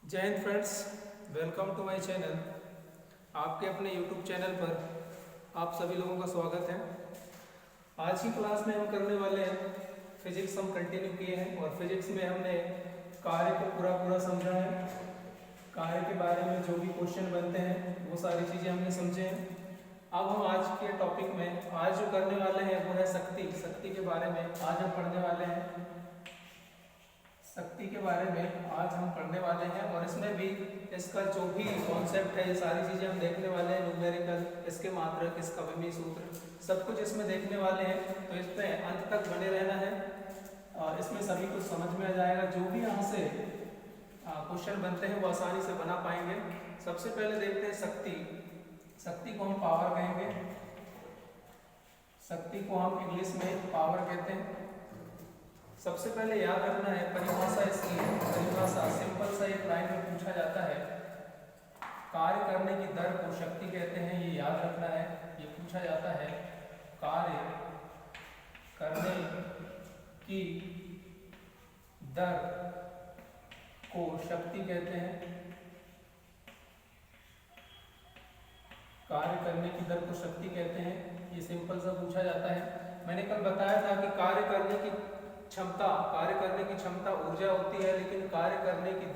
जय हिंद friends, welcome to my channel. आपके अपने यूट्यूब चैनल पर आप सभी लोगों का स्वागत है। आज की क्लास में हम करने वाले हैं फिजिक्स। हम कंटिन्यू किए हैं और फिजिक्स में हमने कार्य को पूरा समझा है। कार्य के बारे में जो भी क्वेश्चन बनते हैं वो सारी चीज़ें हमने समझे हैं। अब हम आज के टॉपिक में आज जो करने वाले हैं वो है शक्ति। शक्ति के बारे में आज हम पढ़ने वाले हैं। शक्ति के बारे में आज हम पढ़ने वाले हैं और इसमें भी इसका जो भी कॉन्सेप्ट है ये सारी चीज़ें हम देखने वाले हैं। न्यूमेरिकल, इसके मात्रक, इसका विमीय सूत्र, सब कुछ इसमें देखने वाले हैं। तो इसमें अंत तक बने रहना है और इसमें सभी कुछ समझ में आ जाएगा। जो भी यहाँ से क्वेश्चन बनते हैं वो आसानी से बना पाएंगे। सबसे पहले देखते हैं शक्ति। शक्ति को हम पावर कहेंगे। शक्ति को हम इंग्लिश में पावर कहते हैं। सबसे पहले याद रखना है परिभाषा इसकी। परिभाषा सिंपल सा एक लाइन में पूछा जाता है, कार्य करने की दर को शक्ति कहते हैं। ये याद रखना है, ये पूछा जाता है कार्य करने की दर को शक्ति कहते हैं। कार्य करने की दर को शक्ति कहते हैं। ये सिंपल सा पूछा जाता है। मैंने कल बताया था कि कार्य करने की क्षमता ऊर्जा होती है, लेकिन कार्य करने की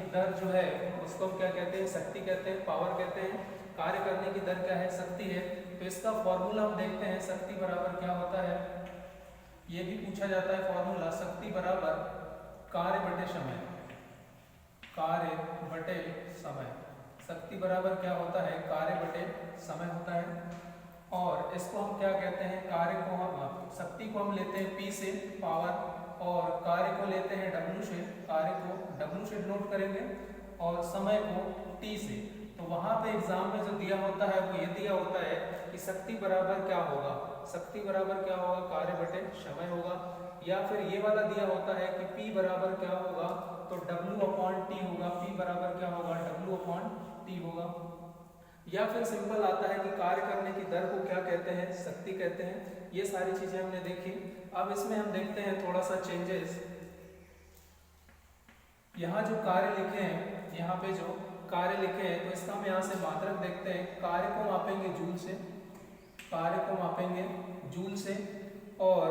दर जो है उसको हम क्या कहते हैं? शक्ति कहते हैं, पावर कहते हैं। कार्य करने की दर क्या है? शक्ति है। तो इसका फॉर्मूला हम देखते हैं। शक्ति बराबर क्या होता है ये भी पूछा जाता है फॉर्मूला। शक्ति बराबर कार्य बटे समय। कार्य बटे समय। शक्ति बराबर क्या होता है? कार्य बटे समय होता है। और इसको हम क्या कहते हैं? कार्य को हम शक्ति को हम लेते हैं P से पावर, और कार्य को लेते हैं W से। कार्य को W से डिनोट करेंगे और समय को T से। तो वहां पे एग्जाम में जो दिया होता है वो ये दिया होता है कि शक्ति बराबर क्या होगा? शक्ति बराबर क्या होगा? कार्य बटे समय होगा। या फिर ये वाला दिया होता है कि P बराबर क्या होगा? तो W/T होगा। P बराबर क्या होगा? W/T होगा। या फिर सिंपल आता है कि कार्य करने की दर को क्या कहते हैं? शक्ति कहते हैं। ये सारी चीजें हमने देखी। अब इसमें हम देखते हैं थोड़ा सा चेंजेस। यहाँ जो कार्य लिखे हैं, यहाँ पे जो कार्य लिखे हैं, तो इसका हम यहाँ से मात्रक देखते हैं। कार्य को मापेंगे जूल से। कार्य को मापेंगे जूल से और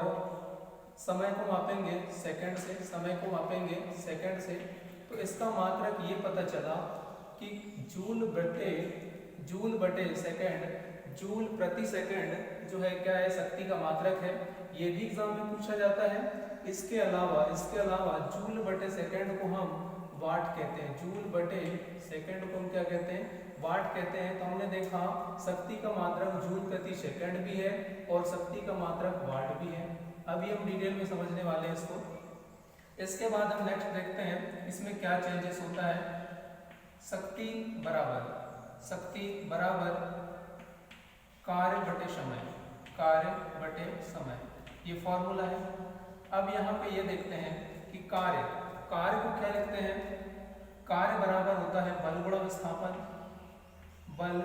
समय को मापेंगे सेकंड से। समय को मापेंगे सेकंड से। तो इसका मात्रक ये पता चला कि जूल बटे सेकंड, जूल प्रति सेकंड जो है क्या है? शक्ति का मात्रक है। ये भी एग्जाम में पूछा जाता है। इसके अलावा जूल बटे सेकंड को हम वाट कहते हैं। जूल बटे सेकंड को हम क्या कहते हैं? वाट कहते हैं। तो हमने देखा शक्ति का मात्रक जूल प्रति सेकंड भी है और शक्ति का मात्रक वाट भी है। अभी हम डिटेल में समझने वाले हैं इसको। इसके बाद हम नेक्स्ट देखते हैं इसमें क्या चेंजेस होता है। शक्ति बराबर कार्य बटे समय। कार्य बटे समय, ये फॉर्मूला है। अब यहाँ पे ये देखते हैं कि कार्य को क्या लिखते हैं? कार्य बराबर होता है बल गुणा विस्थापन। बल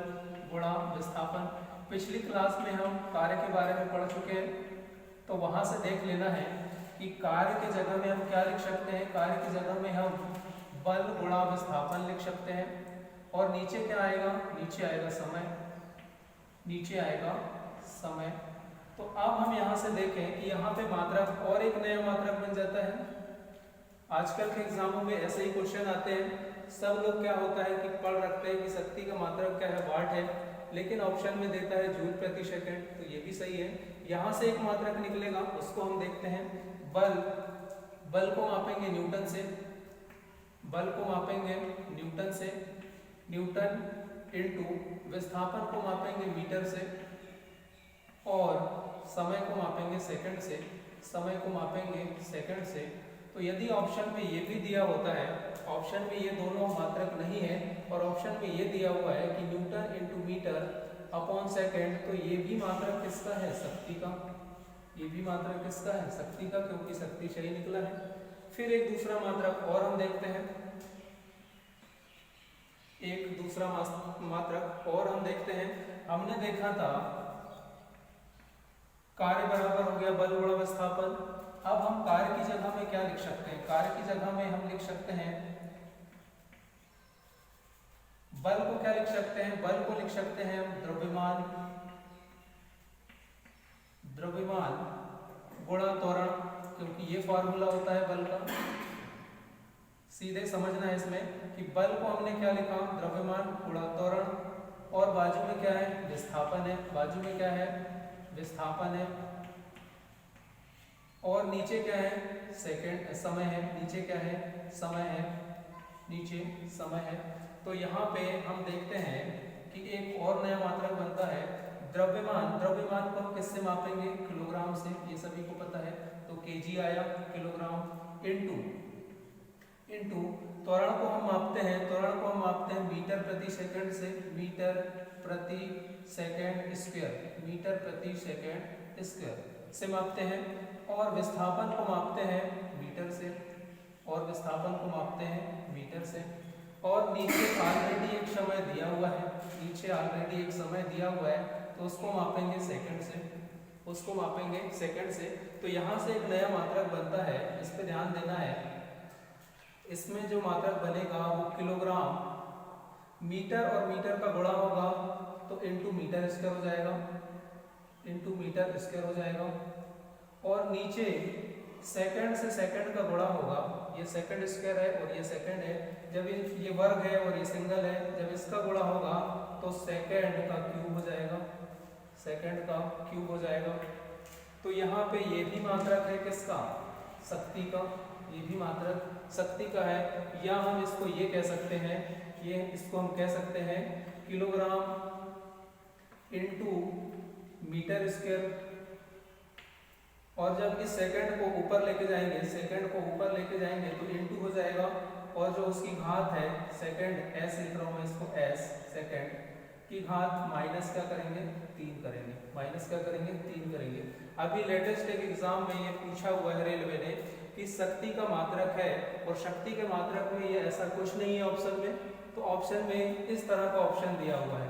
गुणा विस्थापन। पिछली क्लास में हम कार्य के बारे में पढ़ चुके हैं, तो वहां से देख लेना है कि कार्य की जगह में हम क्या लिख सकते हैं? कार्य की जगह में हम बल गुणा विस्थापन लिख सकते हैं। और नीचे क्या आएगा? नीचे आएगा समय। नीचे आएगा समय। तो अब हम यहाँ से देखें कि यहाँ पे मात्रक और एक नया मात्रक बन जाता है। आजकल के एग्जामों में ऐसे ही क्वेश्चन आते हैं। सब लोग क्या होता है कि पढ़ रखते हैं कि शक्ति का मात्रक क्या है? वाट है, लेकिन ऑप्शन में देता है जूल प्रति सेकंड। तो ये भी सही है। यहाँ से एक मात्रक निकलेगा, उसको हम देखते हैं। बल को मापेंगे न्यूटन से। बल को मापेंगे न्यूटन से। न्यूटन इनटू विस्थापन को मापेंगे मीटर से और समय को मापेंगे सेकंड से। समय को मापेंगे सेकंड से। तो यदि ऑप्शन में ये भी दिया होता है, ऑप्शन में ये दोनों मात्रक नहीं है और ऑप्शन में ये दिया हुआ है कि newton into metre upon second, तो ये भी मात्रक किसका है? शक्ति का। ये भी मात्रक किसका है? शक्ति का, क्योंकि शक्ति सही निकला है। फिर एक दूसरा मात्रक और हम देखते हैं। एक दूसरा मात्रक और हम देखते हैं। हमने देखा था कार्य बराबर हो गया बल गुणा विस्थापन। अब हम कार्य की जगह में क्या लिख सकते हैं, कार्य की जगह में हम लिख सकते हैं बल को, क्या लिख सकते हैं, बल को लिख सकते हैं हम द्रव्यमान, द्रव्यमान गुणा त्वरण, क्योंकि ये फॉर्मूला होता है बल का। सीधे समझना है इसमें कि बल को हमने क्या लिखा, द्रव्यमान गुणा त्वरण, और बाजू में क्या है, विस्थापन है, बाजू में क्या है, विस्थापन है, और नीचे क्या है, सेकंड समय है, नीचे क्या है, समय है, नीचे समय है। तो यहाँ पे हम देखते हैं कि एक और नया मात्रक बनता है द्रव्यमान। द्रव्यमान को हम किससे मापेंगे, किलोग्राम से, ये सभी को पता है। तो केजी आया, किलोग्राम, इनटू त्वरण को हम मापते हैं, त्वरण को हम मापते हैं मीटर प्रति सेकंड से, मीटर प्रति सेकंड स्क्वायर, मीटर प्रति सेकंड स्क्वायर से मापते हैं। और विस्थापन को मापते हैं मीटर से, और विस्थापन को मापते हैं मीटर से। और नीचे ऑलरेडी एक समय दिया हुआ है, नीचे ऑलरेडी एक समय दिया हुआ है, तो उसको मापेंगे सेकंड से, उसको मापेंगे सेकंड से। तो यहाँ से एक नया मात्रक बनता है, इस पे ध्यान देना है। इसमें जो मात्रक बनेगा वो किलोग्राम, मीटर और मीटर का गुणा होगा तो इनटू मीटर स्क्वायर हो जाएगा, इनटू मीटर स्क्वायर हो जाएगा। और नीचे सेकंड से सेकंड का गुणा होगा, ये सेकंड स्क्वायर है और ये सेकंड है, जब ये वर्ग है और ये सिंगल है, जब इसका गुणा होगा तो सेकंड का क्यूब हो जाएगा, सेकंड का क्यूब हो जाएगा। तो यहाँ पे ये भी मात्रक है किसका, शक्ति का, ये भी मात्रक शक्ति का है। या हम इसको ये कह सकते हैं, ये इसको हम कह सकते हैं किलोग्राम इनटू मीटर स्क्वायर। और जब इस सेकंड को ऊपर लेके जाएंगे, सेकंड को ऊपर लेके जाएंगे तो इनटू हो जाएगा, और जो उसकी घात है सेकंड, एस लिख रहा हूँ मैं इसको, एस सेकंड की घात माइनस क्या करेंगे, 3 करेंगे, माइनस क्या करेंगे, 3 करेंगे। अभी लेटेस्ट एक एग्जाम में ये पूछा हुआ है रेलवे ने कि शक्ति का मात्रक है, और शक्ति के मात्रक में ये ऐसा कुछ नहीं है ऑप्शन में। तो ऑप्शन में इस तरह का ऑप्शन दिया हुआ है,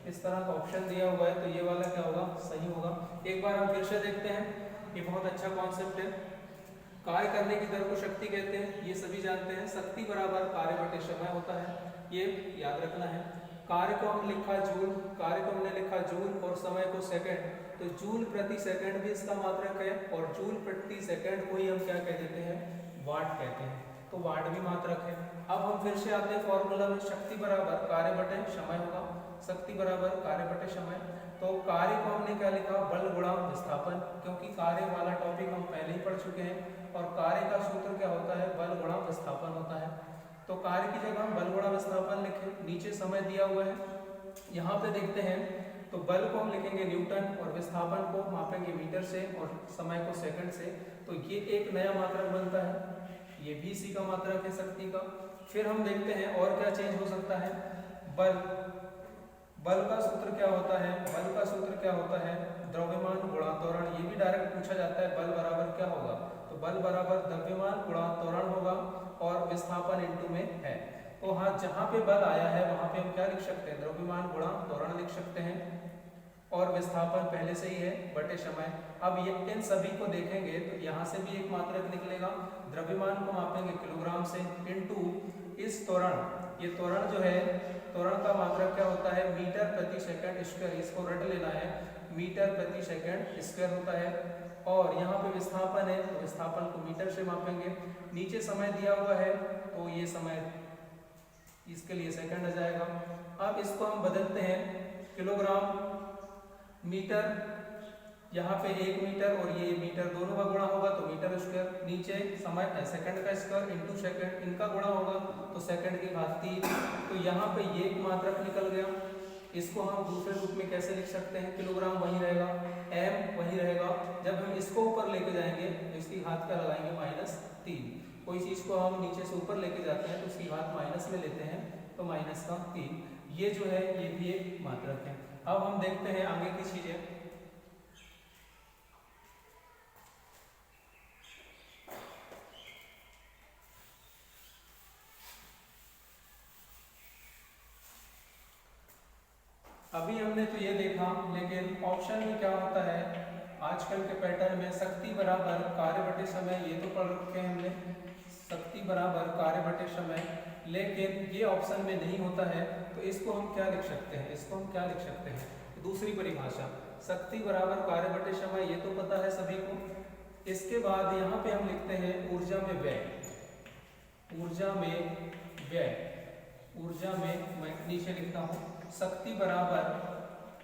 इस तरह का ऑप्शन दिया हुआ है, तो ये वाला क्या होगा, सही होगा। एक बार हम फिर से देखते हैं, ये बहुत अच्छा कॉन्सेप्ट है। कार्य करने की दर को शक्ति कहते हैं, ये सभी जानते हैं। शक्ति बराबर कार्य बटे समय होता है, ये याद रखना है। कार्य को हम लिखा जूल, कार्य को हमने लिखा जूल और समय को सेकंड, तो जूल प्रति सेकंड भी इसका मात्रक है, और जूल प्रति सेकंड को ही हम क्या कह देते हैं, वाट कहते हैं, तो वाट भी मात्रक है। अब हम फिर से आते हैं फॉर्मूला में, शक्ति बराबर कार्य बटे समय होगा, शक्ति बराबर कार्य बटे समय। तो कार्य को हमने क्या लिखा, बल गुणा विस्थापन, क्योंकि कार्य वाला टॉपिक हम पहले ही पढ़ चुके हैं, और कार्य का सूत्र क्या होता है, बल गुणा विस्थापन होता है। तो कार्य की जगह हम बल गुणा विस्थापन लिखें, नीचे समय दिया हुआ है, यहाँ पे देखते हैं तो बल को हम लिखेंगे न्यूटन और विस्थापन को मापेंगे मीटर से और समय को सेकंड से। तो ये एक नया मात्रक बनता है, ये भी इसी का मात्रक है शक्ति का। फिर हम देखते हैं और क्या चेंज हो सकता है, बल, बल का सूत्र क्या होता है, बल का सूत्र क्या होता है, द्रव्यमान गुणा त्वरण। ये भी डायरेक्ट पूछा जाता है, बल बराबर क्या होगा, तो बल बराबर द्रव्यमान गुणा त्वरण होगा, और विस्थापन इनटू में है। तो हाँ, जहाँ पे बल आया है वहाँ पे हम क्या लिख सकते हैं, द्रव्यमान गुणा त्वरण लिख सकते हैं, और विस्थापन पहले से ही है बटे समय। अब ये इन सभी को देखेंगे तो यहाँ से भी एक मात्रक निकलेगा, द्रव्यमान को मापेंगे किलोग्राम से, इनटू इस त्वरण, ये त्वरण जो है, त्वरण का मात्रक क्या होता है, मीटर प्रति सेकंड स्क्वायर, इसको रट लेना है, मीटर प्रति सेकंड स्क्वायर होता है। और यहाँ पे विस्थापन है, तो विस्थापन को मीटर से मापेंगे। नीचे समय दिया हुआ है, तो ये समय इसके लिए सेकंड आ जाएगा। अब इसको हम बदलते हैं, किलोग्राम मीटर, यहाँ पे 1 मीटर और ये मीटर दोनों का गुणा होगा तो मीटर स्क्वायर, नीचे समय सेकंड का स्क्वायर इनटू सेकंड, इनका गुणा होगा तो सेकंड की घात 3। तो यहाँ पे ये एक मात्रक निकल गया। इसको हम दूसरे रूप में कैसे लिख सकते हैं, किलोग्राम वही रहेगा, m वही रहेगा। जब हम इसको ऊपर लेके जाएंगे तो इसकी घात क्या लगाएंगे, -3। कोई चीज को हम नीचे से ऊपर लेके जाते हैं तो उसकी घात माइनस में लेते हैं, तो -3। ये जो है ये भी एक मात्रक है। अब हम देखते हैं आगे की चीजें। अभी हमने तो ये देखा, लेकिन ऑप्शन में क्या होता है, आजकल के पैटर्न में शक्ति बराबर कार्य बटे समय, ये तो पढ़ रखे हैं हमने, शक्ति बराबर कार्य बटे समय, लेकिन ये ऑप्शन में नहीं होता है, तो इसको हम क्या लिख सकते हैं, इसको हम क्या लिख सकते हैं, दूसरी परिभाषा शक्ति बराबर कार्य बटे समय, ये तो पता है सभी को। इसके बाद यहाँ पे हम लिखते हैं ऊर्जा में व्यय, ऊर्जा में व्यय, ऊर्जा में मैं नीचे लिखता हूँ शक्ति बराबर,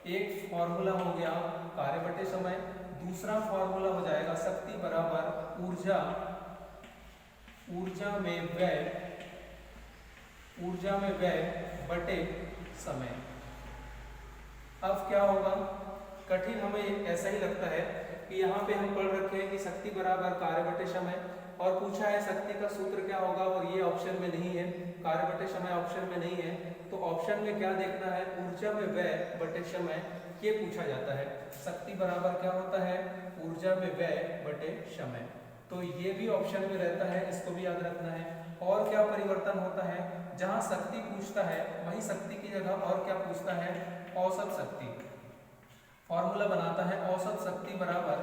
एक फॉर्मूला हो गया कार्य बटे समय, दूसरा फॉर्मूला हो जाएगा शक्ति बराबर ऊर्जा, ऊर्जा में व्यय, ऊर्जा में व्यय बटे समय। अब क्या होगा, कठिन हमें ऐसा ही लगता है कि यहाँ पे हम पढ़ रखे हैं कि शक्ति बराबर कार्य बटे समय, और पूछा है शक्ति का सूत्र क्या होगा, और ये ऑप्शन में नहीं है, कार्य बटे समय ऑप्शन में नहीं है, तो ऑप्शन में क्या देखना है, ऊर्जा में व्यय बटे समय, ये पूछा जाता है। शक्ति बराबर क्या होता है, ऊर्जा में व्यय बटे समय, तो ये भी ऑप्शन में रहता है, इसको भी याद रखना है। और क्या परिवर्तन होता है, जहाँ शक्ति पूछता है वही शक्ति की जगह और क्या पूछता है, औसत शक्ति। फॉर्मूला बनाता है औसत शक्ति बराबर,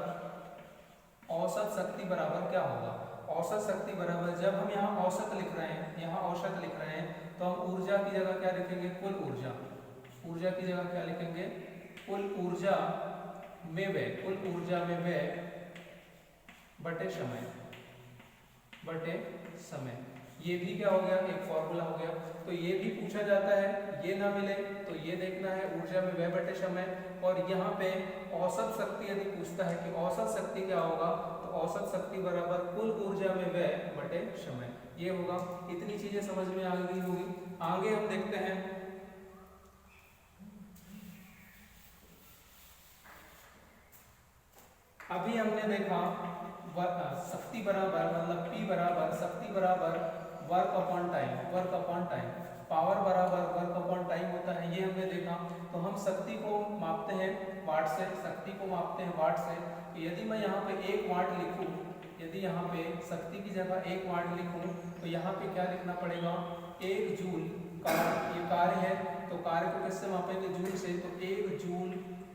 औसत शक्ति बराबर क्या होगा, औसत शक्ति बराबर, जब हम यहाँ औसत लिख रहे हैं, यहाँ औसत लिख रहे हैं, तो हम ऊर्जा की जगह क्या लिखेंगे, कुल ऊर्जा, ऊर्जा की जगह क्या लिखेंगे, कुल ऊर्जा में व्यय, कुल ऊर्जा में व्यय बटे समय, बटे समय। ये भी क्या हो गया, एक फॉर्मूला हो गया। तो ये भी पूछा जाता है, ये ना मिले तो ये देखना है ऊर्जा में व्यय बटे समय, और यहाँ पे औसत शक्ति यदि पूछता है कि औसत शक्ति क्या होगा, तो औसत शक्ति बराबर कुल ऊर्जा में व्यय बटे समय, ये होगा। इतनी चीजें समझ में आ गई होगी। आगे हम देखते हैं, अभी हमने देखा शक्ति बराबर मतलब P बराबर शक्ति बराबर work upon time, work upon time, power बराबर वर्क अपॉन टाइम होता है, ये हमने देखा। तो हम शक्ति को मापते हैं वाट से, शक्ति को मापते हैं वाट से। यदि मैं यहाँ पे 1 वाट लिखूँ, यदि यहाँ पे शक्ति की जगह 1 वाट लिखूँ, तो यहाँ पे क्या लिखना पड़ेगा, 1 जूल का ये कार्य है, तो कार्य को किससे मापेंगे, जूल से, तो 1 जूल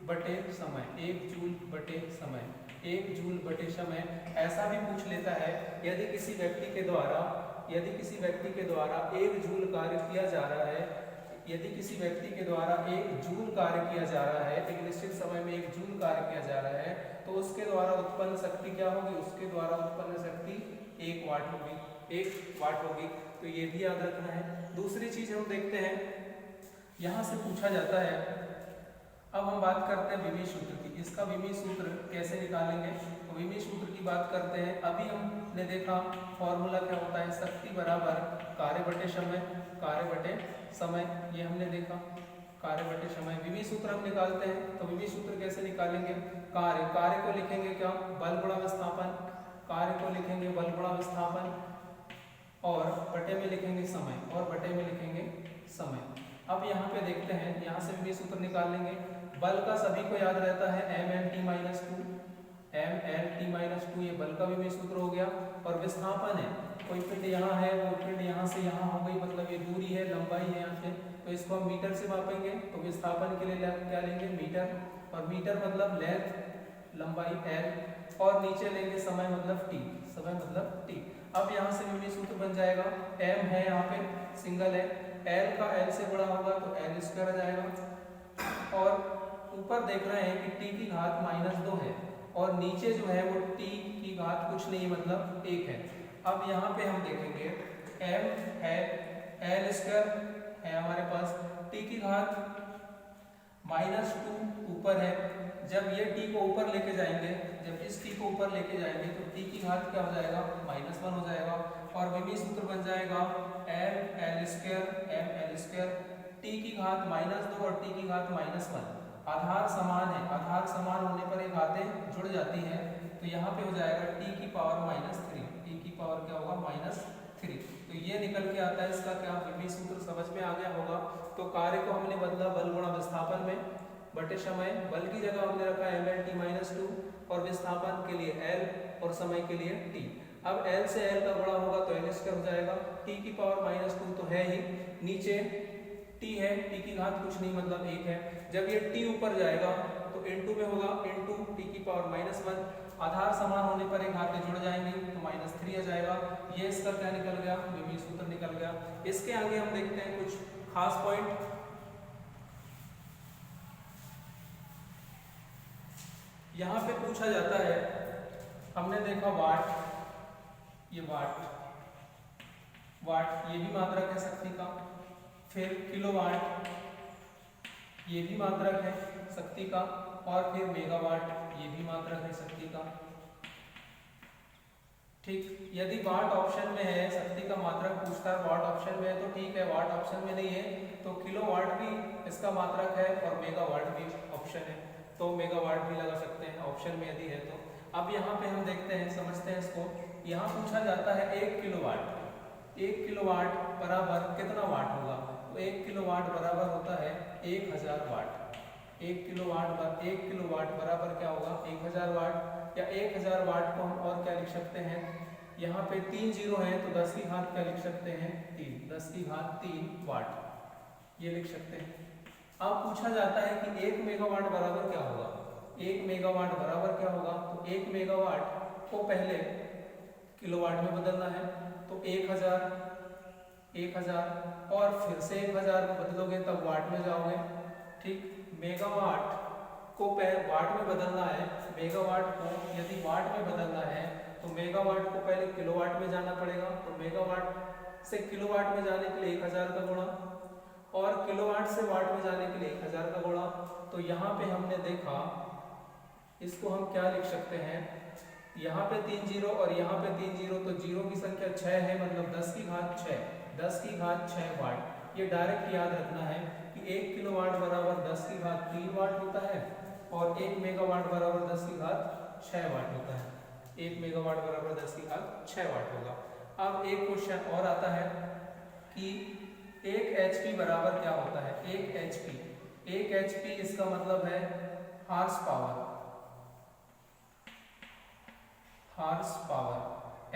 बटे समय, 1 जूल बटे समय, 1 जूल बटे समय। ऐसा भी पूछ लेता है, यदि किसी व्यक्ति के द्वारा, यदि किसी व्यक्ति के द्वारा 1 जूल कार्य किया जा रहा है, यदि किसी व्यक्ति के द्वारा 1 जूल कार्य किया जा रहा है, एक निश्चित समय में 1 जूल कार्य किया जा रहा है, तो उसके द्वारा उत्पन्न शक्ति क्या होगी, उसके द्वारा उत्पन्न शक्ति 1 वाट होगी, 1 वाट होगी। तो ये भी याद रखना है। दूसरी चीज हम देखते हैं, यहाँ से पूछा जाता है, अब हम बात करते हैं विमीय सूत्र की। इसका विमीय सूत्र कैसे निकालेंगे, तो विमीय सूत्र की बात करते हैं। अभी हमने देखा फॉर्मूला क्या होता है, शक्ति बराबर कार्य बटे समय, कार्य बटे समय, ये हमने देखा, कार्य बटे समय। विमीय सूत्र हम निकालते हैं, तो विमीय सूत्र कैसे निकालेंगे, कार्य, कार्य को लिखेंगे क्या, बल गुणा विस्थापन, कार्य को लिखेंगे बल गुणा विस्थापन, और बटे में लिखेंगे समय, और बटे में लिखेंगे समय। अब यहाँ पे देखते हैं, यहाँ से विमीय सूत्र निकाल लेंगे। बल का सभी को याद रहता है mLT - 2, mLT - 2, ये बल का विमीय सूत्र हो गया। और विस्थापन है, कोई पिंड यहाँ है, वो पिंड यहाँ से यहाँ हो गई, मतलब ये दूरी है, लंबाई है यहाँ से, तो इसको हम मीटर से मापेंगे। तो विस्थापन के लिए क्या लेंगे, मीटर, और मीटर मतलब लेंथ, लंबाई l, और नीचे लेंगे समय मतलब t, समय मतलब t। अब यहाँ से विमीय सूत्र बन जाएगा, m है यहाँ पे सिंगल है, l का l से बड़ा होगा तो l² आ जाएगा, और ऊपर देख रहे हैं कि t की घात -2 है, और नीचे जो है वो t की घात कुछ नहीं मतलब 1 है। अब यहाँ पे हम देखेंगे m है, l² है हमारे पास, t की घात -2 ऊपर है, जब ये t को ऊपर लेके जाएंगे, जब इस t को ऊपर लेके जाएंगे तो t की घात क्या हो जाएगा, -1 हो जाएगा, और विमीय सूत्र बन जाएगा ml², t की घात -2 और t की घात -1। आधार समान है, आधार समान होने पर ये घातें जुड़ जाती हैं, तो यहाँ पे हो जाएगा t की पावर -3, t की पावर क्या होगा, -3। तो ये निकल के आता है इसका क्या, विमीय सूत्र समझ में आ गया होगा। तो कार्य को हमने बदला बल गुणा विस्थापन में बटे समय, बल की जगह हमने रखा mLT - 2, और विस्थापन के लिए l और समय के लिए t। अब l से l का गुणा होगा तो l² हो जाएगा, t की पावर -2 तो है ही, नीचे t है, t की घात कुछ नहीं मतलब 1 है, जब ये t ऊपर जाएगा तो इनटू में होगा इनटू t⁻⁻1, आधार समान होने पर एक घाते जुड़ जाएंगे तो -3 आ जाएगा। ये इसका क्या निकल गया, विमीय सूत्र निकल गया। इसके आगे हम देखते हैं कुछ खास पॉइंट। यहाँ पे पूछा जाता है, हमने देखा वाट, ये वाट ये भी मात्रक है शक्ति का, फिर किलोवाट ये भी मात्रक है शक्ति का, और फिर मेगावाट ये भी मात्रक है शक्ति का। ठीक, यदि वाट ऑप्शन में है, शक्ति का मात्रक पूछता है, वाट ऑप्शन में है तो ठीक है, वाट ऑप्शन में नहीं है तो किलोवाट भी इसका मात्रक है और मेगावाट भी ऑप्शन है तो मेगावाट भी लगा सकते हैं ऑप्शन में यदि है तो। अब यहाँ पे हम देखते हैं, समझते हैं इसको। यहाँ पूछा जाता है 1 किलोवाट बराबर कितना वाट होगा, तो 1 किलोवाट बराबर होता है 1000 वाट। 1 किलोवाट बराबर क्या होगा, 1000 वाट। या 1000 वाट को हम और क्या लिख सकते हैं, यहाँ पे 3 जीरो है तो 10 की घात क्या लिख सकते हैं, 3, 10 की घात 3 वाट, ये लिख सकते हैं। अब पूछा जाता है कि 1 मेगावाट बराबर क्या होगा। 1 मेगावाट बराबर क्या होगा, तो 1 मेगावाट को पहले किलोवाट में बदलना है तो 1000 और फिर से 1000 में बदलोगे तब वाट में जाओगे। ठीक, मेगावाट को वाट में बदलना है, मेगावाट को यदि वाट में बदलना है तो मेगावाट को पहले किलोवाट में जाना पड़ेगा, तो मेगावाट से किलोवाट में जाने के लिए 1000 का गुणा, और किलोवाट से वाट में जाने के लिए 1000 का गुणा। तो यहाँ पे हमने देखा, इसको हम क्या लिख सकते हैं, यहाँ पे 3 जीरो और यहाँ पे 3 जीरो, तो जीरो की संख्या 6 है, मतलब 10 की घात 6 वाट। ये डायरेक्ट याद रखना है कि 1 किलोवाट बराबर 10 की घात 3 वाट होता है और 1 मेगावाट बराबर 10 की घात 6 वाट होता है। 1 मेगावाट बराबर 10 की घात 6 वाट होगा। अब एक क्वेश्चन और आता है कि 1 HP बराबर क्या होता है। 1 HP इसका मतलब है हार्स पावर।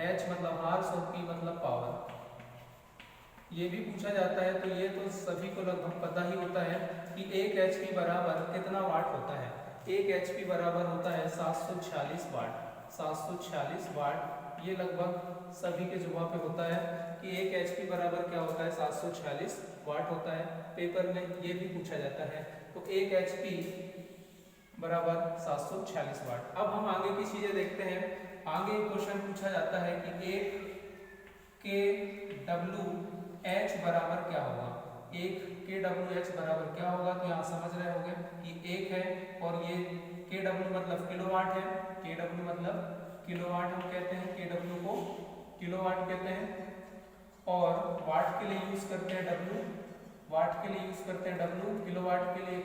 H मतलब हार्स और P मतलब पावर। ये भी पूछा जाता है, तो ये तो सभी को लगभग पता ही होता है कि 1 HP बराबर कितना वाट होता है। 1 HP बराबर होता है 746 वाट। 746 वाट, ये लगभग सभी के जवाब पे होता है कि 1 HP बराबर क्या होता है, 746 वाट होता है। पेपर में ये भी पूछा जाता है, तो 1 HP बराबर 746 वाट। अब हम आगे की चीजें देखते हैं। आगे क्वेश्चन पूछा जाता है कि 1 kWh बराबर क्या होगा। 1 kWh बराबर क्या होगा, तो यहाँ समझ रहे होंगे कि 1 है और ये kW मतलब किलोवाट है। kW मतलब किलोवाट हम कहते हैं, kW को किलोवाट कहते हैं, और वाट के लिए यूज करते हैं W, वाट के लिए यूज करते हैं W, किलोवाट के लिए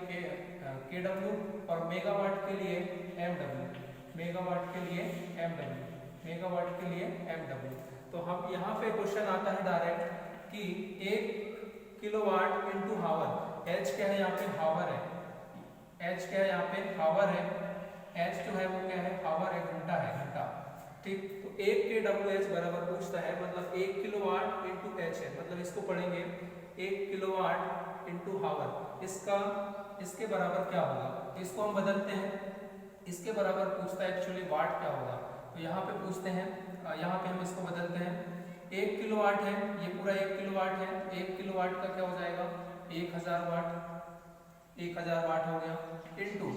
kW और मेगावाट के लिए MW, मेगावाट के लिए MW। तो हम यहाँ पे क्वेश्चन आता है डायरेक्ट कि 1 किलोवाट इंटू हावर, H क्या है यहाँ पे, हावर है। H क्या है यहाँ पे, हावर है। H जो है वो क्या है, हावर है, घंटा है, घंटा। ठीक, तो 1 kWh बराबर पूछता है, मतलब 1 किलोवाट इंटू H है, मतलब इसको पढ़ेंगे 1 किलोवाट इंटू हावर, इसके बराबर क्या होगा। इसको हम बदलते हैं, इसके बराबर पूछता है एक्चुअली वाट क्या होगा, तो यहाँ पे पूछते हैं, यहाँ पे हम इसको बदलते हैं। 1 किलोवाट है, ये पूरा 1 किलोवाट है, 1 किलोवाट का क्या हो जाएगा, 1000 वाट। 1000 वाट हो गया, इंटू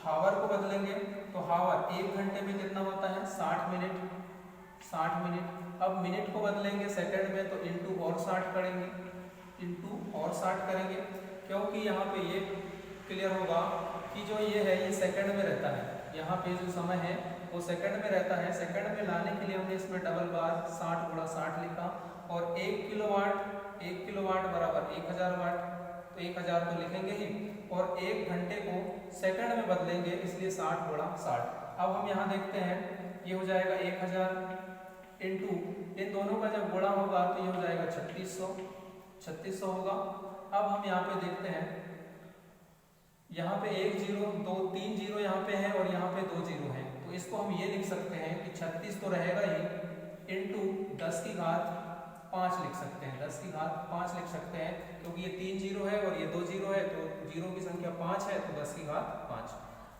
हावर को बदलेंगे तो हावर 1 घंटे में कितना होता है, 60 मिनट। 60 मिनट। अब मिनट को बदलेंगे सेकंड में, तो इंटू और 60 करेंगे, इंटू और 60 करेंगे, क्योंकि यहाँ पे ये क्लियर होगा कि जो ये है ये सेकंड में रहता है, यहाँ पे जो समय है वो सेकंड में रहता है। सेकंड में लाने के लिए हमने इसमें डबल बार 60 गुणा 60 लिखा, और 1 किलोवाट बराबर 1000 वाट, तो 1000 तो लिखेंगे ही, और 1 घंटे को सेकंड में बदलेंगे, इसलिए 60 गुणा 60। अब हम यहाँ देखते हैं, ये हो जाएगा 1000 इंटू इन दोनों का जब गुणा होगा तो ये हो जाएगा 3600 होगा। अब हम यहाँ पे देखते हैं, यहाँ पे 1 जीरो, 2 3 जीरो यहाँ पे है और यहाँ पे 2 जीरो है, तो इसको हम ये लिख सकते हैं कि 36 तो रहेगा ही, इंटू 10 की घात 5 लिख सकते हैं। 10 की घात 5 लिख सकते हैं, क्योंकि ये 3 जीरो है और ये 2 जीरो है, तो जीरो की संख्या 5 है, तो 10 की घात 5।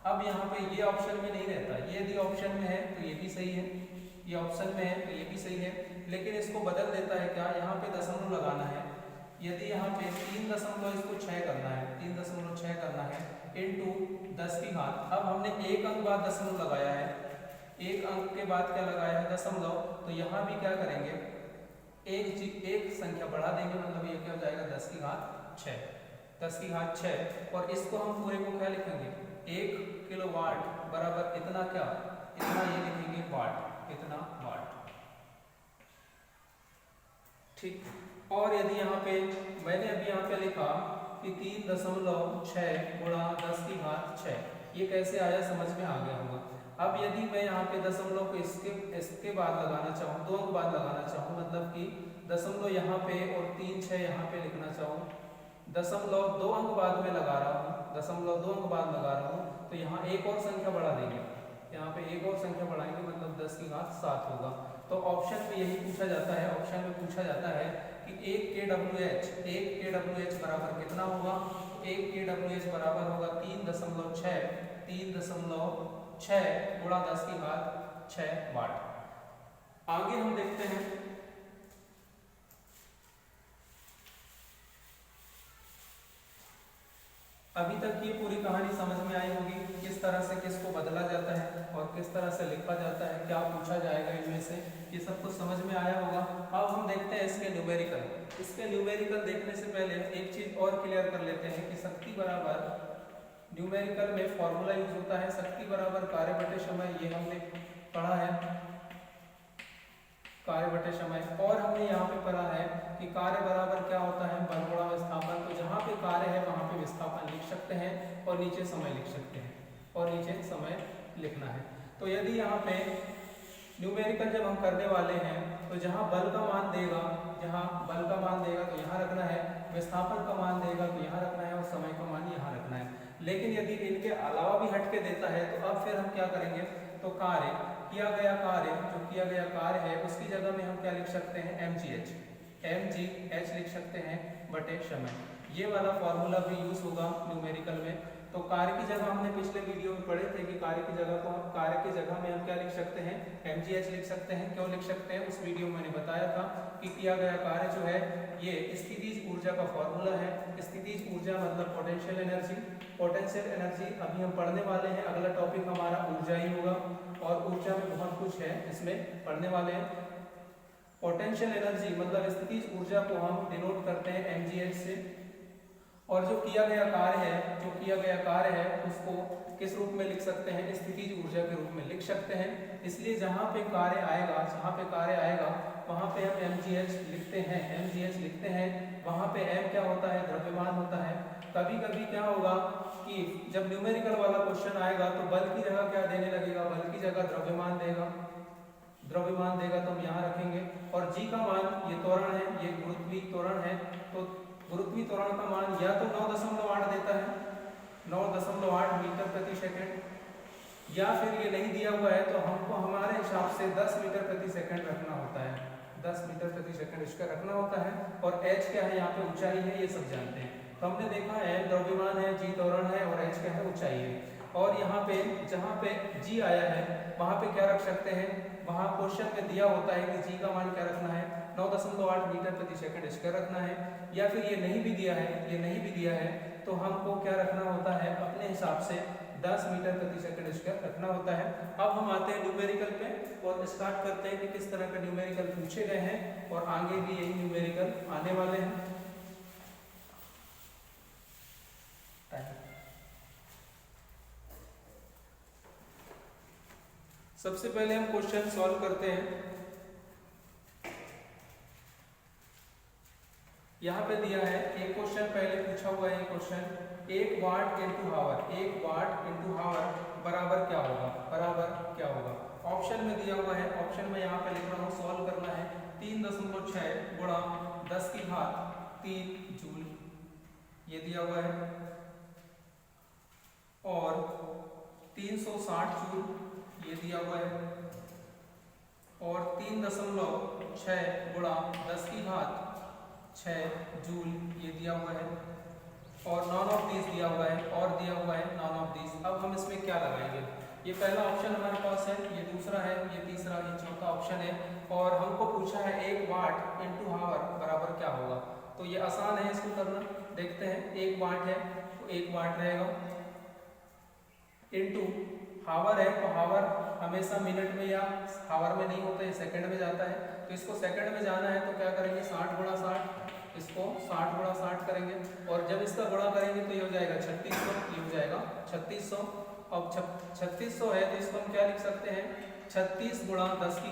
अब यहाँ पे ये ऑप्शन में नहीं रहता, ये यदि ऑप्शन में है तो ये भी सही है, ये ऑप्शन में है तो ये भी सही है, लेकिन इसको बदल देता है क्या, यहाँ पे दशमलव लगाना है। यदि यहाँ पे 3 इसको 6 करना है, 3.6 करना है इंटू 10 की घात। अब हमने एक अंक बाद दशमलव लगाया है, एक अंक के बाद क्या लगाया है, दशमलव। तो यहाँ भी क्या करेंगे, एक संख्या बढ़ा देंगे, मतलब ये क्या हो जाएगा 10 की घात 6, 10 की घात 6। और इसको हम पूरे को क्या लिखेंगे, 1 किलोवाट बराबर इतना, क्या इतना, ये लिखेंगे वाट, इतना वाट, ठीक। और यदि यहाँ पे मैंने अभी यहाँ पे लिखा कि 3.6 गुणा 10 की घात 6, ये कैसे आया समझ में आ गया होगा। अब यदि मैं यहाँ पे दशमलव को इसके बाद लगाना चाहूँ, 2 अंक बाद लगाना चाहूँ, मतलब कि दशमलव यहाँ पे और 3 6 यहाँ पे लिखना चाहूँ, दशमलव 2 अंक बाद में लगा रहा हूँ, दशमलव 2 अंक बाद लगा रहा हूँ, तो यहाँ एक और संख्या बढ़ा देंगे, यहाँ पे एक और संख्या बढ़ाएंगे, मतलब 10 की घात 7 होगा। तो ऑप्शन में यही पूछा जाता है, ऑप्शन में पूछा जाता है कि 1 kWh बराबर कितना होगा, 1 kWh बराबर होगा 3.6 गुणा 10 की घात 6 वाट। आगे हम देखते हैं, अभी तक ये पूरी कहानी समझ में आई होगी, किस तरह से किसको बदला जाता है और किस तरह से लिखा जाता है, क्या पूछा जाएगा इनमें से, ये सब कुछ समझ में आया होगा। अब हम देखते हैं इसके न्यूमेरिकल। इसके न्यूमेरिकल देखने से पहले एक चीज और क्लियर कर लेते हैं कि शक्ति बराबर, न्यूमेरिकल में फॉर्मूला यूज होता है शक्ति बराबर कार्य बटे समय, ये हमने पढ़ा है, कार्य बटे समय। और हमने यहाँ पे पढ़ा है कि कार्य बराबर क्या होता है, बल गुणा विस्थापन। तो जहाँ पे कार्य है वहाँ पे विस्थापन लिख सकते हैं और नीचे समय लिख सकते हैं, और नीचे समय लिखना है। तो यदि यहाँ पे न्यूमेरिकल जब हम करने वाले हैं, तो जहाँ बल का मान देगा, जहाँ बल का मान देगा तो यहाँ रखना है, विस्थापन का मान देगा तो यहाँ रखना है, और समय का मान यहाँ रखना है। लेकिन यदि इनके अलावा भी हट के देता है तो अब फिर हम क्या करेंगे, तो कार्य, किया गया कार्य, जो किया गया कार्य है उसकी जगह में हम क्या लिख सकते हैं, mgh लिख सकते हैं बटे समय। ये वाला फॉर्मूला भी यूज होगा न्यूमेरिकल में। तो कार्य की जगह हमने पिछले वीडियो में पढ़े थे कि कार्य की जगह को हम, कार्य की जगह में हम क्या लिख सकते हैं, mgh लिख सकते हैं। क्यों लिख सकते हैं, उस वीडियो में मैंने बताया था कि किया गया कार्य जो है ये स्थितिज ऊर्जा का फॉर्मूला है। स्थितिज ऊर्जा मतलब पोटेंशियल एनर्जी। पोटेंशियल एनर्जी अभी हम पढ़ने वाले हैं, अगला टॉपिक हमारा ऊर्जा ही होगा, और ऊर्जा में बहुत कुछ है इसमें पढ़ने वाले हैं। पोटेंशियल एनर्जी मतलब स्थितिज ऊर्जा को हम डिनोट करते हैं mgh से। और जो किया गया कार्य है उसको किस रूप में लिख सकते हैं, स्थितिज ऊर्जा के रूप में लिख सकते हैं। इसलिए जहाँ पे कार्य आएगा वहाँ पे हम mgh लिखते हैं। वहाँ पे m क्या होता है, द्रव्यमान होता है। कभी कभी क्या होगा कि जब न्यूमेरिकल वाला क्वेश्चन आएगा तो बल की जगह क्या देने लगेगा, बल की जगह द्रव्यमान देगा तो हम यहाँ रखेंगे। और g का मान, ये त्वरण है, ये गुरुत्वीय त्वरण है, तो गुरुत्वीय त्वरण का मान या तो 9.8 देता है, 9.8 मीटर प्रति सेकंड, या फिर ये नहीं दिया हुआ है तो हमको हमारे हिसाब से 10 मीटर प्रति सेकंड रखना होता है, 10 मीटर प्रति सेकंड इसका रखना होता है। और h क्या है, यहाँ पे ऊंचाई है, ये सब जानते हैं। तो हमने देखा है द्रव्यमान है, g त्वरण है, और h क्या है, ऊंचाई है। और यहाँ पे जहाँ पे g आया है वहाँ पे क्या रख सकते हैं, वहाँ क्वेश्चन में दिया होता है कि g का मान क्या रखना है, 9.8 मीटर प्रति सेकंड इसका रखना है। या फिर ये नहीं भी दिया है तो हमको क्या रखना होता है, अपने हिसाब से 10 मीटर प्रति सेकंड इसका रखना होता है। अब हम आते हैं न्यूमेरिकल पे और स्टार्ट करते हैं कि किस तरह का न्यूमेरिकल पूछे गए हैं, और आगे भी यही न्यूमेरिकल आने वाले हैं। सबसे पहले हम क्वेश्चन सॉल्व करते हैं। यहाँ पे दिया है एक क्वेश्चन, पहले पूछा हुआ है क्वेश्चन, 1 वाट इंटू हावर बराबर क्या होगा। ऑप्शन में दिया हुआ है, ऑप्शन में यहाँ पे लिख रहा हूँ, सॉल्व करना है। 3.6 गुणा 10 की घात 3 जूल ये दिया हुआ है, और 360 जूल ये दिया हुआ है, और 3.6 गुणा 10 की घात 6 जूल ये दिया हुआ है। और नॉन ऑफ दीज दिया हुआ है और दिया हुआ है नॉन ऑफ दीज। अब हम इसमें क्या लगाएंगे? ये पहला ऑप्शन हमारे पास है, ये दूसरा है, ये तीसरा, ये चौथा ऑप्शन है। और हमको पूछा है 1 वाट इंटू हावर बराबर क्या होगा। तो ये आसान है इसको करना, देखते हैं। 1 वाट है तो 1 वाट रहेगा, इंटू हावर है तो हावर हमेशा मिनट में या हावर में नहीं होता है, सेकंड में जाता है। तो इसको सेकंड में जाना है तो क्या करेंगे? 60 गुणा 60, इसको 60 गुणा 60 करेंगे। और जब इसका गुणा करेंगे तो ये हो जाएगा 3600, ये हो जाएगा 3600। अब 3600 है तो इसको हम क्या लिख सकते हैं? 36 गुणा 10 की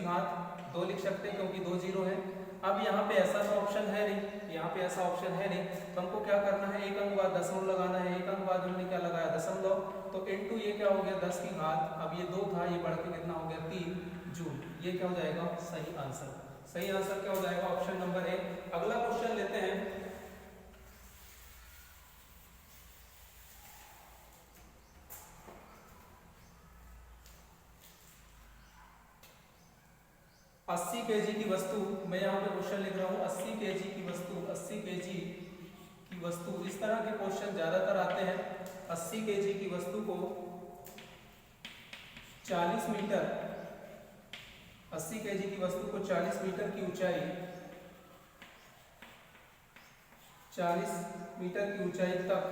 घात 2 लिख सकते हैं, क्योंकि 2 जीरो है। अब यहाँ पे ऐसा तो ऑप्शन है नहीं, यहाँ पे ऐसा ऑप्शन है नहीं, तो हमको क्या करना है? एक अंक बाद दशमलव लगाना है। एक अंक बाद हमने क्या लगाया? दशमलव। तो इंटू ये क्या हो गया? 10 की घात, अब ये 2 था, ये बढ़ के कितना हो गया? 3 जूल। ये क्या हो जाएगा? सही आंसर। सही आंसर क्या हो जाएगा? Option number A. अगला क्वेश्चन लेते हैं। अस्सी केजी की वस्तु, मैं यहाँ पे क्वेश्चन लिख रहा हूँ 80 केजी की वस्तु, 80 केजी की वस्तु। इस तरह के क्वेश्चन ज्यादातर आते हैं। 80 केजी की वस्तु को 40 मीटर, 80 केजी की वस्तु को 40 मीटर की ऊंचाई, 40 मीटर की ऊंचाई तक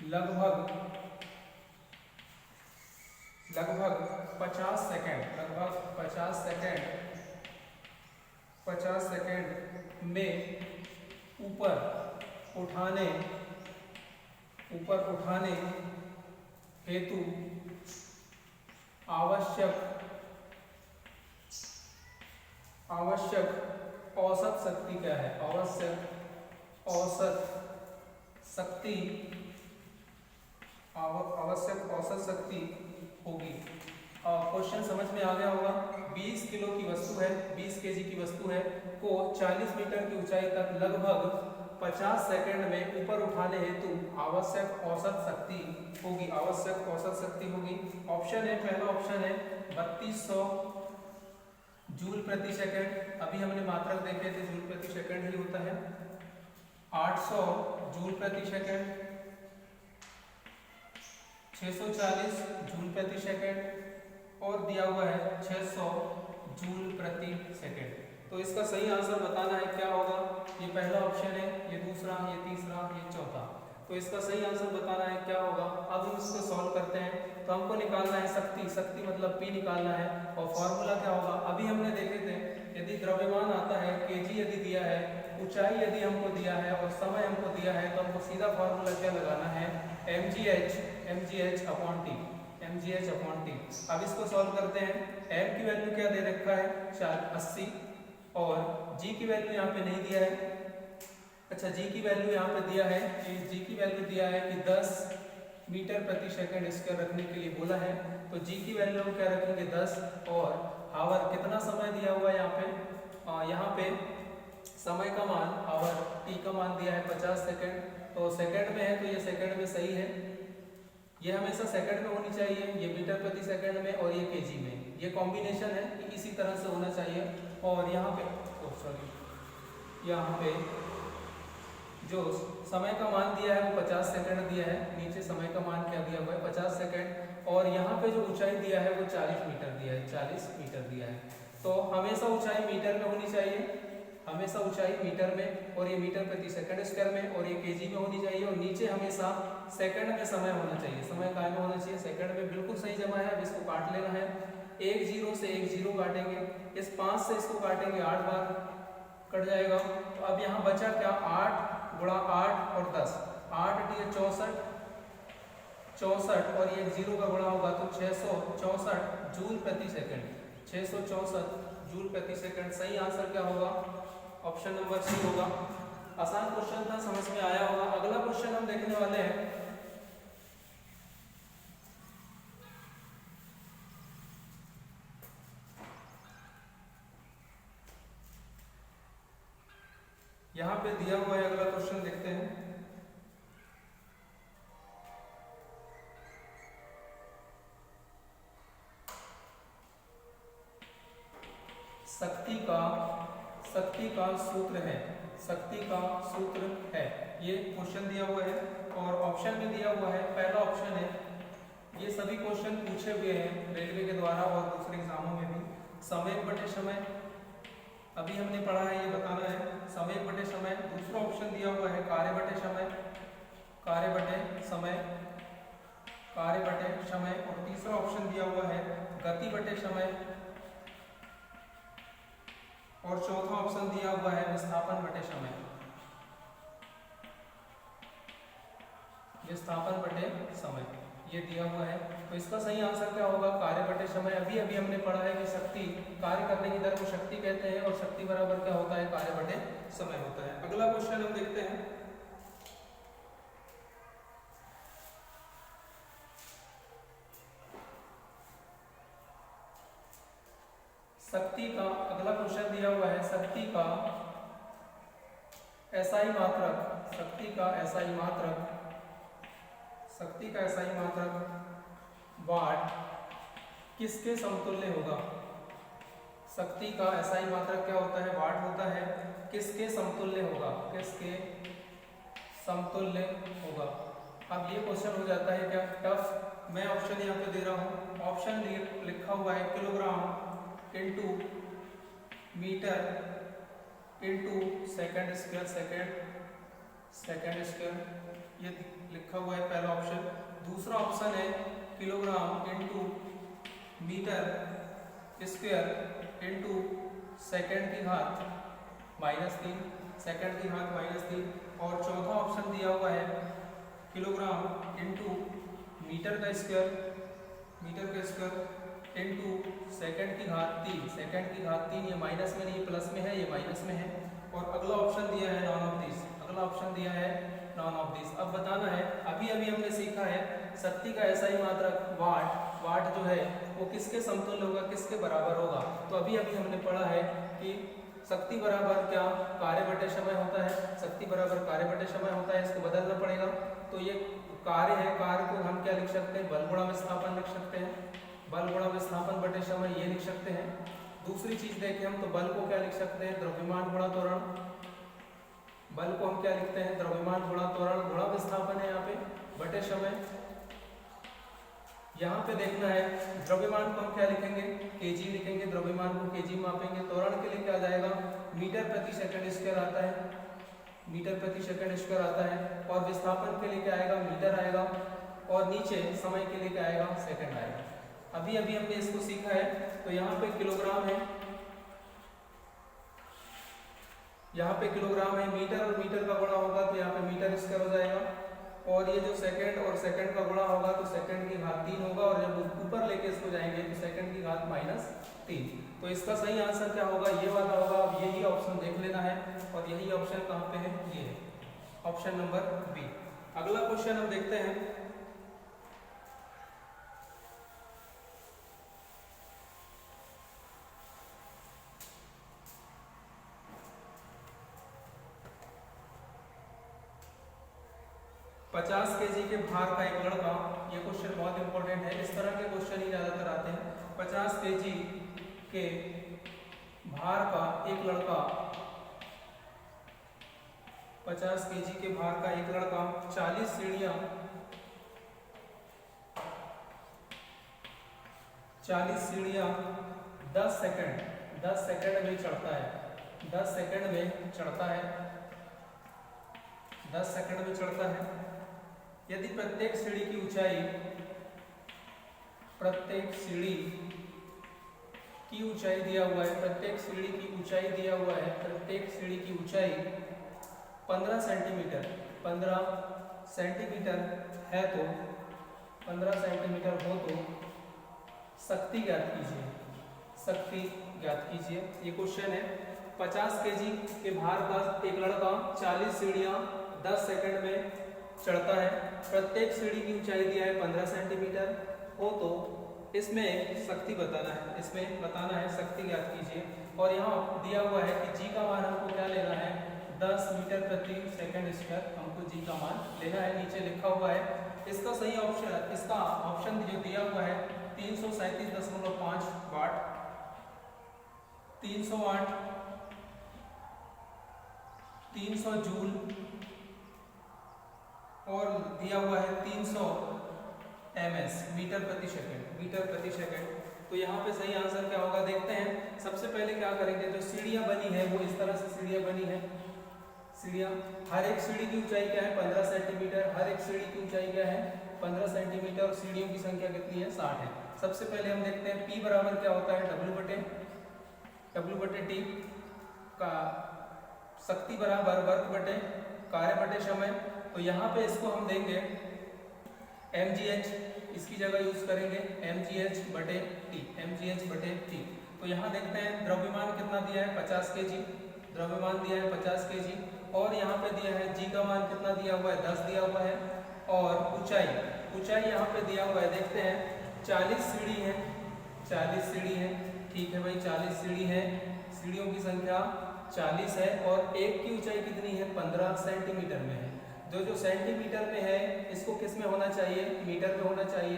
लगभग 50 सेकेंड, लगभग 50 सेकेंड में ऊपर उठाने हेतु आवश्यक औसत शक्ति क्या है? आवश्यक औसत शक्ति होगी। क्वेश्चन समझ में आ गया होगा। 20 किलो की वस्तु है, 20 केजी की वस्तु है को 40 मीटर की ऊंचाई तक लगभग 50 सेकंड में ऊपर उठाने हेतु आवश्यक औसत शक्ति होगी। आवश्यक औसत शक्ति होगी। ऑप्शन है, पहला ऑप्शन है 3200 जूल प्रति सेकंड। अभी हमने मात्रक देखे थे, जूल प्रति सेकंड ही होता है। 800 जूल प्रति सेकंड, 640 जूल प्रति सेकंड और दिया हुआ है 600 जूल प्रति सेकंड। तो इसका सही आंसर बताना है क्या होगा। ये पहला ऑप्शन है, ये दूसरा, ये तीसरा, ये चौथा। तो इसका सही आंसर बताना है क्या होगा। अब हम इसको सॉल्व करते हैं। तो हमको निकालना है शक्ति मतलब P निकालना है। और फॉर्मूला क्या होगा? अभी हमने देखे थे, यदि द्रव्यमान आता है, केजी यदि दिया है, ऊंचाई यदि हमको दिया है और समय हमको दिया है, तो हमको सीधा फॉर्मूला क्या लगाना है? mgh upon T, mgh upon T. अब इसको सॉल्व करते हैं। m की वैल्यू क्या दे रखा है? 80 और g की वैल्यू यहाँ पे नहीं दिया है। अच्छा, g की वैल्यू यहाँ पे दिया है, g की वैल्यू दिया है कि 10 मीटर प्रति सेकंड स्क्वायर रखने के लिए बोला है। तो g की वैल्यू हम क्या रखेंगे? 10। और हावर कितना समय दिया हुआ है यहाँ पे समय का मान, हावर t का मान दिया है 50 सेकंड। तो सेकंड में है तो ये सेकंड में सही है, ये हमेशा सेकंड में होनी चाहिए, ये मीटर प्रति सेकंड में और ये केजी में। ये कॉम्बिनेशन है कि इसी तरह से होना चाहिए। और यहाँ पे यहाँ पे जो समय का मान दिया है वो 50 सेकंड दिया है। नीचे समय का मान क्या दिया हुआ है? 50 सेकंड। और यहाँ पे जो ऊंचाई दिया है वो 40 मीटर दिया है, 40 मीटर दिया है। तो हमेशा ऊंचाई मीटर में होनी चाहिए, हमेशा ऊंचाई मीटर में, और ये मीटर प्रति सेकंड स्क्वायर में, और ये केजी में होनी चाहिए। और नीचे हमेशा सेकंड में समय होना चाहिए, समय काय में होना चाहिए? सेकंड में। बिल्कुल सही जमा है। अब इसको काट लेना है। 1 0 से 1 0 काटेंगे, इस 5 से इसको काटेंगे 8 बार कट जाएगा। तो अब यहाँ बचा क्या? 8 गुणा 8 और 10, 8 × 64 और ये 0 का गुणा होगा तो 664 जूल प्रति सेकंड, 664 जूल प्रति सेकंड। सही आंसर क्या होगा? ऑप्शन नंबर सी होगा। आसान क्वेश्चन था, समझ में आया होगा। अगला क्वेश्चन हम देखने वाले हैं। यहाँ पे दिया हुआ है, अगला क्वेश्चन देखते हैं। शक्ति का सूत्र है, शक्ति का सूत्र है। ये क्वेश्चन दिया हुआ है और ऑप्शन में दिया हुआ है, पहला ऑप्शन है। ये सभी क्वेश्चन पूछे हुए हैं रेलवे के द्वारा और दूसरे एग्जामों में भी। समय बटे समय अभी हमने पढ़ा है, ये बताना है समय बटे समय। दूसरा ऑप्शन दिया हुआ है कार्य बटे समय, कार्य बटे समय, कार्य बटे समय। और तीसरा ऑप्शन दिया हुआ है गति बटे समय। और चौथा ऑप्शन दिया हुआ है विस्थापन बटे समय, विस्थापन बटे समय ये दिया हुआ है। तो इसका सही आंसर क्या होगा? कार्य बटे समय। अभी अभी हमने पढ़ा है कि शक्ति, कार्य करने की दर को शक्ति कहते हैं और शक्ति बराबर क्या होता है? कार्य बटे समय होता है। अगला क्वेश्चन हम देखते हैं। शक्ति का अगला क्वेश्चन दिया हुआ है, शक्ति का एसआई मात्रक, शक्ति का एसआई मात्रक, शक्ति का एसआई मात्रक वाट किसके समतुल्य होगा? शक्ति का एसआई मात्रक क्या होता है? वाट होता है। किसके समतुल्य होगा? किसके समतुल्य होगा? अब ये क्वेश्चन हो जाता है क्या टफ। मैं ऑप्शन यहाँ पे दे रहा हूँ। ऑप्शन लिखा हुआ है kilogram into metre into second square, second square ये लिखा हुआ है पहला ऑप्शन। दूसरा ऑप्शन है kilogram into metre square into second की घात -3, सेकेंड की घात -3। और चौथा ऑप्शन दिया हुआ है किलोग्राम इंटू मीटर का स्क्वायर इंटू सेकेंड की घात 3, सेकेंड की घात 3। ये माइनस में नहीं, ये प्लस में है, ये माइनस में है। और अगला ऑप्शन दिया है नॉन ऑफ दिस, अगला ऑप्शन दिया है नॉन ऑफ दिस। अब बताना है, अभी अभी हमने सीखा है शक्ति का एसआई मात्रक वाट, वाट जो है वो किसके समतुल्य होगा, किसके बराबर होगा? तो अभी अभी हमने पढ़ा है कि शक्ति बराबर क्या? कार्य बटे समय होता है। शक्ति बराबर कार्य बटे समय होता है, इसको बदलना पड़ेगा। तो ये कार्य है, कार्य को हम क्या लिख सकते हैं? बल गुणा विस्थापन लिख सकते हैं, बल गुणा विस्थापन बटे समय ये लिख सकते हैं। दूसरी चीज देखें हम तो बल को क्या लिख सकते हैं? द्रव्यमान गुणा त्वरण। बल को हम क्या लिखते हैं? द्रव्यमान गुणा त्वरण, गुणा विस्थापन है यहाँ पे बटे समय। यहाँ पे देखना है द्रव्यमान को हम क्या लिखेंगे? केजी लिखेंगे, द्रव्यमान को केजी मापेंगे। त्वरण के लिए क्या आ जाएगा? मीटर प्रति सेकंड स्क्वायर आता है, मीटर प्रति सेकंड स्क्वायर आता है। और विस्थापन के लिए क्या आएगा? मीटर आएगा। और नीचे समय के लिए क्या आएगा? सेकंड आएगा। अभी अभी हमने इसको सीखा है। तो यहाँ पे किलोग्राम है, यहाँ पे किलोग्राम है, मीटर और मीटर का गुणा होगा तो यहाँ पे मीटर स्क्वायर हो जाएगा। और ये जो सेकंड और सेकंड का गुणा होगा तो सेकंड की घात 3 होगा। और जब ऊपर लेके इसको जाएंगे तो सेकंड की घात -3। तो इसका सही आंसर क्या होगा? ये वाला होगा। अब यही ऑप्शन देख लेना है। और यही ऑप्शन कहाँ पे है? ये है ऑप्शन नंबर बी। अगला क्वेश्चन हम देखते हैं। पचास केजी के भार का एक लड़का, ये क्वेश्चन बहुत इंपॉर्टेंट है। इस तरह के क्वेश्चन ही ज्यादातर आते हैं। 50 केजी के भार का एक लड़का, 50 केजी के भार का एक लड़का 40 सीढ़ियां 10 सेकंड में चढ़ता है, 10 सेकंड में चढ़ता है, 10 सेकंड में चढ़ता है। यदि प्रत्येक सीढ़ी की ऊंचाई, प्रत्येक सीढ़ी की ऊंचाई दिया हुआ है, प्रत्येक सीढ़ी की ऊंचाई दिया हुआ है, प्रत्येक सीढ़ी की ऊंचाई 15 सेंटीमीटर, 15 सेंटीमीटर है तो 15 सेंटीमीटर हो तो शक्ति ज्ञात कीजिए, शक्ति ज्ञात कीजिए। ये क्वेश्चन है। 50 केजी के भार का एक लड़का 40 सीढ़ियां 10 सेकंड में चढ़ता है। प्रत्येक सीढ़ी की ऊंचाई दिया है 15 सेंटीमीटर हो तो इसमें शक्ति बताना है, इसमें बताना है शक्ति ज्ञात कीजिए। और यहाँ दिया हुआ है कि जी का मान हमको क्या लेना है? 10 मीटर प्रति सेकंड स्क्वायर हमको जी का मान लेना है। नीचे लिखा हुआ है। इसका सही ऑप्शन, इसका ऑप्शन जो दिया हुआ है 337.5 वाट, 308 300 जूल और दिया हुआ है 300 ms मीटर प्रति सेकंड। तो यहाँ पे सही आंसर क्या होगा देखते हैं। सबसे पहले क्या करेंगे, जो सीढ़ियाँ बनी है वो इस तरह से सीढ़ियाँ बनी है। सीढ़ियाँ, हर एक सीढ़ी की ऊंचाई क्या है 15 सेंटीमीटर, हर एक सीढ़ी की ऊंचाई क्या है 15 सेंटीमीटर और सीढ़ियों की संख्या कितनी है 60 है। सबसे पहले हम देखते हैं P बराबर क्या होता है W बटे T का शक्ति बराबर वर्क बटे कार्य बटे समय। तो यहाँ पे इसको हम देंगे mgh, इसकी जगह यूज करेंगे mgh बटे T। तो यहाँ देखते हैं द्रव्यमान कितना दिया है 50 kg, द्रव्यमान दिया है 50 kg और यहाँ पे दिया है g का मान कितना दिया हुआ है 10 दिया हुआ है और ऊंचाई यहाँ पे दिया हुआ है देखते हैं 40 सीढ़ी है। ठीक है भाई 40 सीढ़ी है, सीढ़ियों की संख्या 40 है और एक की ऊंचाई कितनी है 15 सेंटीमीटर में है। जो सेंटीमीटर में है इसको किस में होना चाहिए मीटर में होना चाहिए।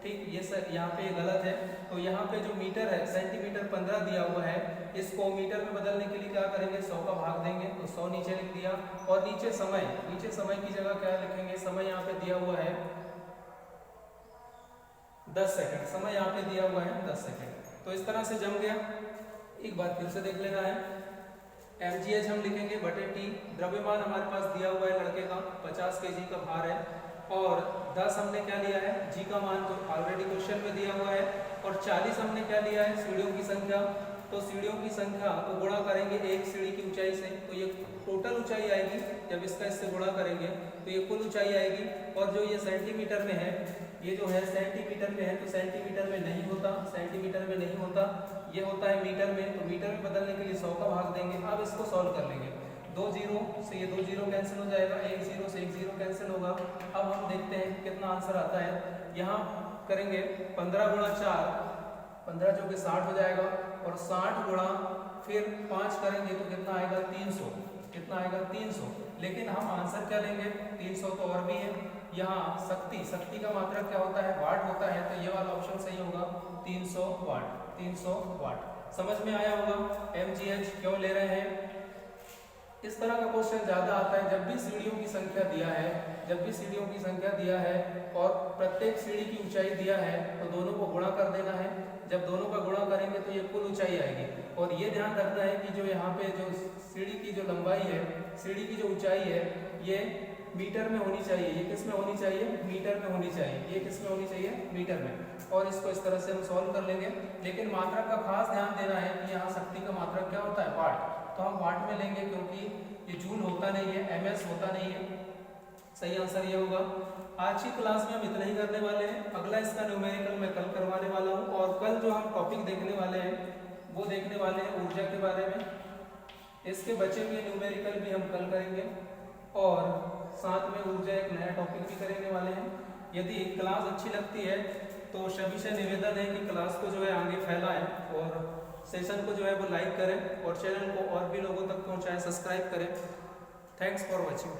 ठीक, ये यहाँ पे गलत है। तो यहाँ पे जो मीटर है सेंटीमीटर 15 दिया हुआ है, इसको मीटर में बदलने के लिए क्या करेंगे 100 का भाग देंगे तो 100 नीचे लिख दिया और नीचे समय की जगह क्या लिखेंगे, समय यहाँ पे दिया हुआ है 10 सेकंड, समय यहाँ पे दिया हुआ है 10 सेकंड। तो इस तरह से जम गया। एक बार फिर से देख लेना है, mgh हम लिखेंगे बटे T, द्रव्यमान हमारे पास दिया हुआ है लड़के का 50 kg का भार है और 10 हमने क्या लिया है g का मान जो ऑलरेडी क्वेश्चन में दिया हुआ है और 40 हमने क्या लिया है सीढ़ियों की संख्या। तो सीढ़ियों की संख्या को गुणा करेंगे एक सीढ़ी की ऊंचाई से तो ये टोटल ऊंचाई आएगी। जब इसका इससे गुणा करेंगे तो ये कुल ऊंचाई आएगी और जो ये सेंटीमीटर में है, ये जो है सेंटीमीटर में है तो सेंटीमीटर में नहीं होता, ये होता है मीटर में। तो मीटर में बदलने के लिए 100 का भाग देंगे। अब इसको सॉल्व कर लेंगे, 2 जीरो से ये 2 जीरो कैंसिल हो जाएगा, 1 जीरो से 1 जीरो कैंसिल होगा। अब हम देखते हैं कितना आंसर आता है। यहाँ करेंगे 15 गुणा 4, 15 जो कि 60 हो जाएगा और 60 गुणा फिर 5 करेंगे तो कितना आएगा 300। लेकिन हम आंसर क्या लेंगे 300 तो और भी है। यहाँ शक्ति का मात्रक क्या होता है वाट होता है, तो ये वाला ऑप्शन सही होगा 300 वाट। समझ में आया होगा mgh क्यों ले रहे हैं। इस तरह का क्वेश्चन ज्यादा आता है जब भी सीढ़ियों की संख्या दिया है और प्रत्येक सीढ़ी की ऊंचाई दिया है तो दोनों को गुणा कर देना है। जब दोनों का गुणा करेंगे तो ये कुल ऊंचाई आएगी। और ये ध्यान रखना है कि जो यहाँ पे जो सीढ़ी की जो लंबाई है, सीढ़ी की जो ऊंचाई है ये मीटर में होनी चाहिए। ये किस में होनी चाहिए मीटर में होनी चाहिए। ये किस में होनी चाहिए मीटर में। और इसको इस तरह से हम सॉल्व कर लेंगे। लेकिन मात्रक का खास ध्यान देना है कि यहाँ शक्ति का मात्रक क्या होता है वाट, तो हम वाट में लेंगे क्योंकि ये जूल होता नहीं है, ms होता नहीं है। सही आंसर ये होगा। आज की क्लास में हम इतना ही करने वाले हैं। अगला इसका न्यूमेरिकल मैं कल करवाने वाला हूँ और कल जो हम टॉपिक देखने वाले हैं वो देखने वाले हैं ऊर्जा के बारे में। इसके बचे हुए न्यूमेरिकल भी हम कल करेंगे और साथ में ऊर्जा एक नया टॉपिक भी करेंगे वाले हैं। यदि क्लास अच्छी लगती है तो सभी से निवेदन है कि क्लास को जो है आगे फैलाएं और सेशन को जो है वो लाइक करें और चैनल को और भी लोगों तक पहुंचाएं, सब्सक्राइब करें। Thanks for watching.